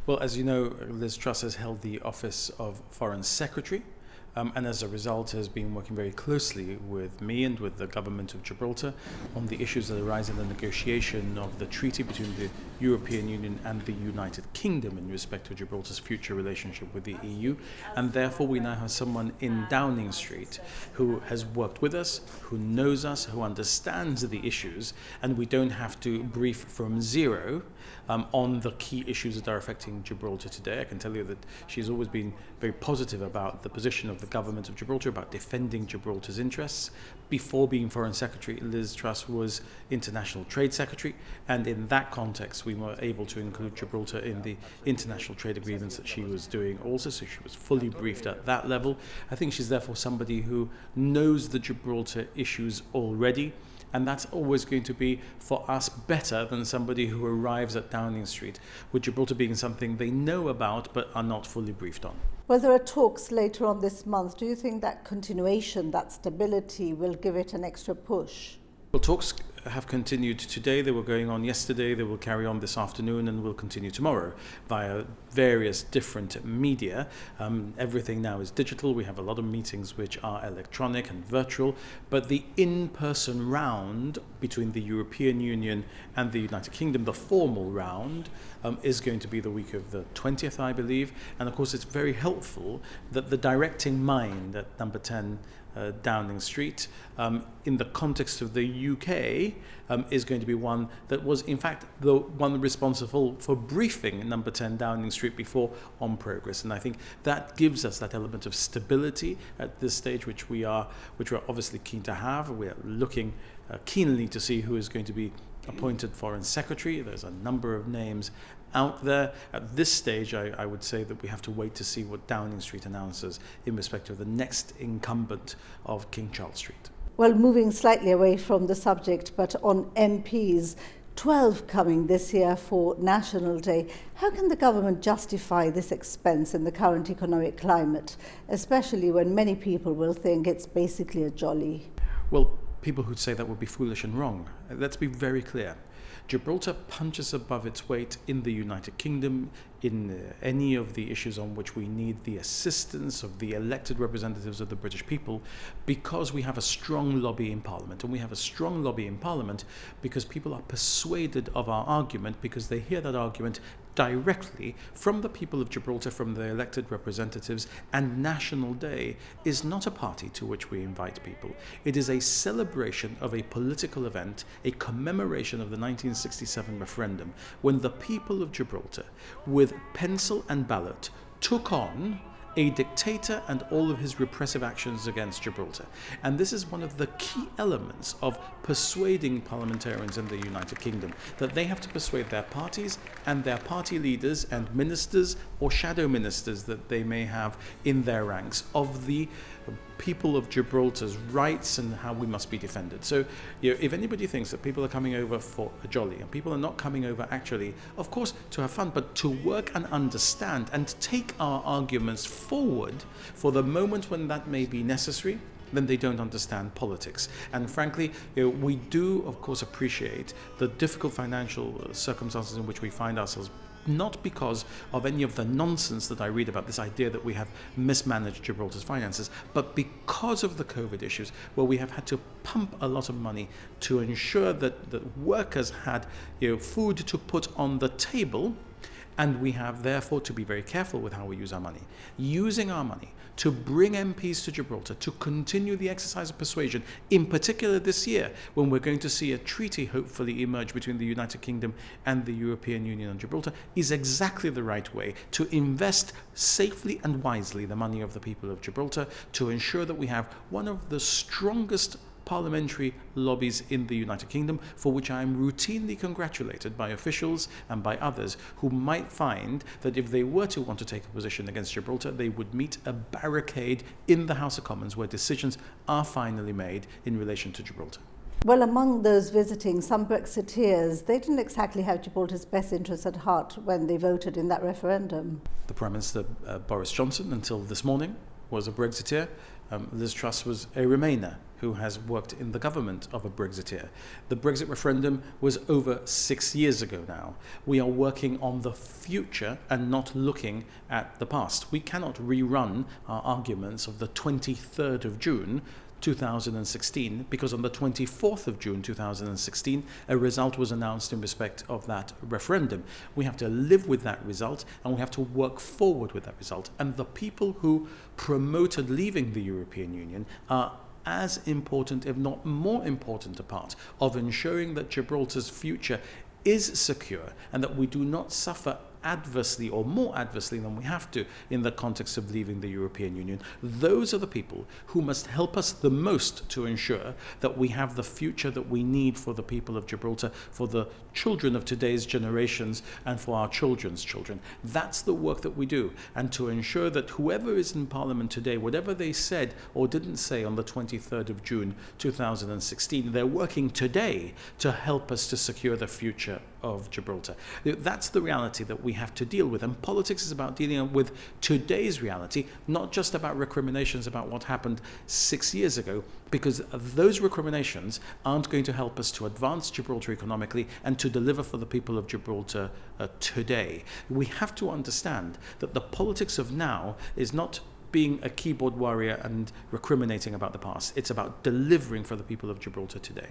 Well, as you know, Liz Truss has held the office of Foreign Secretary, and as a result has been working very closely with me and with the government of Gibraltar on the issues that arise in the negotiation of the treaty between the European Union and the United Kingdom in respect to Gibraltar's future relationship with the EU. And therefore we now have someone in Downing Street who has worked with us, who knows us, who understands the issues, and we don't have to brief from zero on the key issues that are affecting Gibraltar today. I can tell you that she's always been very positive about the position of the government of Gibraltar, about defending Gibraltar's interests. Before being Foreign Secretary, Liz Truss was International Trade Secretary, and in that context we were able to include Gibraltar in the international trade agreements that she was doing also, so she was fully briefed at that level. I think she's therefore somebody who knows the Gibraltar issues already, and that's always going to be, for us, better than somebody who arrives at Downing Street with Gibraltar being something they know about but are not fully briefed on. Well, there are talks later on this month. Do you think that continuation, that stability, will give it an extra push? Well, talks have continued today. They were going on yesterday. They will carry on this afternoon and will continue tomorrow via various different media. Everything now is digital. We have a lot of meetings which are electronic and virtual, but the in-person round between the European Union and the United Kingdom, the formal round, is going to be the week of the 20th, I believe. And of course, it's very helpful that the directing mind at number 10 Downing Street, in the context of the UK, is going to be one that was in fact the one responsible for briefing number 10 Downing Street before on progress. And I think that gives us that element of stability at this stage, which we're obviously keen to have. We're looking keenly to see who is going to be appointed Foreign Secretary. There's a number of names out there. At this stage, I would say that we have to wait to see what Downing Street announces in respect of the next incumbent of King Charles Street. Well, moving slightly away from the subject, but on MPs, 12 coming this year for National Day. How can the government justify this expense in the current economic climate, especially when many people will think it's basically a jolly? Well, people who'd say that would be foolish and wrong. Let's be very clear. Gibraltar punches above its weight in the United Kingdom in any of the issues on which we need the assistance of the elected representatives of the British people, because we have a strong lobby in Parliament. And we have a strong lobby in Parliament because people are persuaded of our argument, because they hear that argument directly from the people of Gibraltar, from the elected representatives. And National Day is not a party to which we invite people. It is a celebration of a political event, a commemoration of the 1967 referendum, when the people of Gibraltar, with pencil and ballot, took on a dictator and all of his repressive actions against Gibraltar. And this is one of the key elements of persuading parliamentarians in the United Kingdom, that they have to persuade their parties and their party leaders and ministers or shadow ministers that they may have in their ranks of the people of Gibraltar's rights and how we must be defended. So, if anybody thinks that people are coming over for a jolly, and people are not coming over actually, of course, to have fun, but to work and understand and take our arguments forward for the moment when that may be necessary, then they don't understand politics. And frankly, we do, of course, appreciate the difficult financial circumstances in which we find ourselves, not because of any of the nonsense that I read about, this idea that we have mismanaged Gibraltar's finances, but because of the COVID issues, where we have had to pump a lot of money to ensure that workers had food to put on the table. And we have therefore to be very careful with how we use our money. Using our money to bring MPs to Gibraltar, to continue the exercise of persuasion, in particular this year, when we're going to see a treaty hopefully emerge between the United Kingdom and the European Union and Gibraltar, is exactly the right way to invest safely and wisely the money of the people of Gibraltar, to ensure that we have one of the strongest parliamentary lobbies in the United Kingdom, for which I am routinely congratulated by officials and by others who might find that if they were to want to take a position against Gibraltar, they would meet a barricade in the House of Commons where decisions are finally made in relation to Gibraltar. Well, among those visiting, some Brexiteers, they didn't exactly have Gibraltar's best interests at heart when they voted in that referendum. The Prime Minister, Boris Johnson, until this morning, was a Brexiteer. Liz Truss was a Remainer who has worked in the government of a Brexiteer. The Brexit referendum was over 6 years ago now. We are working on the future and not looking at the past. We cannot rerun our arguments of the 23rd of June 2016, because on the 24th of June 2016 a result was announced in respect of that referendum. We have to live with that result and we have to work forward with that result. And the people who promoted leaving the European Union are as important, if not more important, a part of ensuring that Gibraltar's future is secure and that we do not suffer adversely or more adversely than we have to in the context of leaving the European Union. Those are the people who must help us the most to ensure that we have the future that we need for the people of Gibraltar, for the children of today's generations and for our children's children. That's the work that we do, and to ensure that whoever is in Parliament today, whatever they said or didn't say on the 23rd of June 2016, they're working today to help us to secure the future of Gibraltar. That's the reality that we have to deal with, and politics is about dealing with today's reality, not just about recriminations about what happened 6 years ago, because those recriminations aren't going to help us to advance Gibraltar economically and to deliver for the people of Gibraltar today. We have to understand that the politics of now is not being a keyboard warrior and recriminating about the past. It's about delivering for the people of Gibraltar today.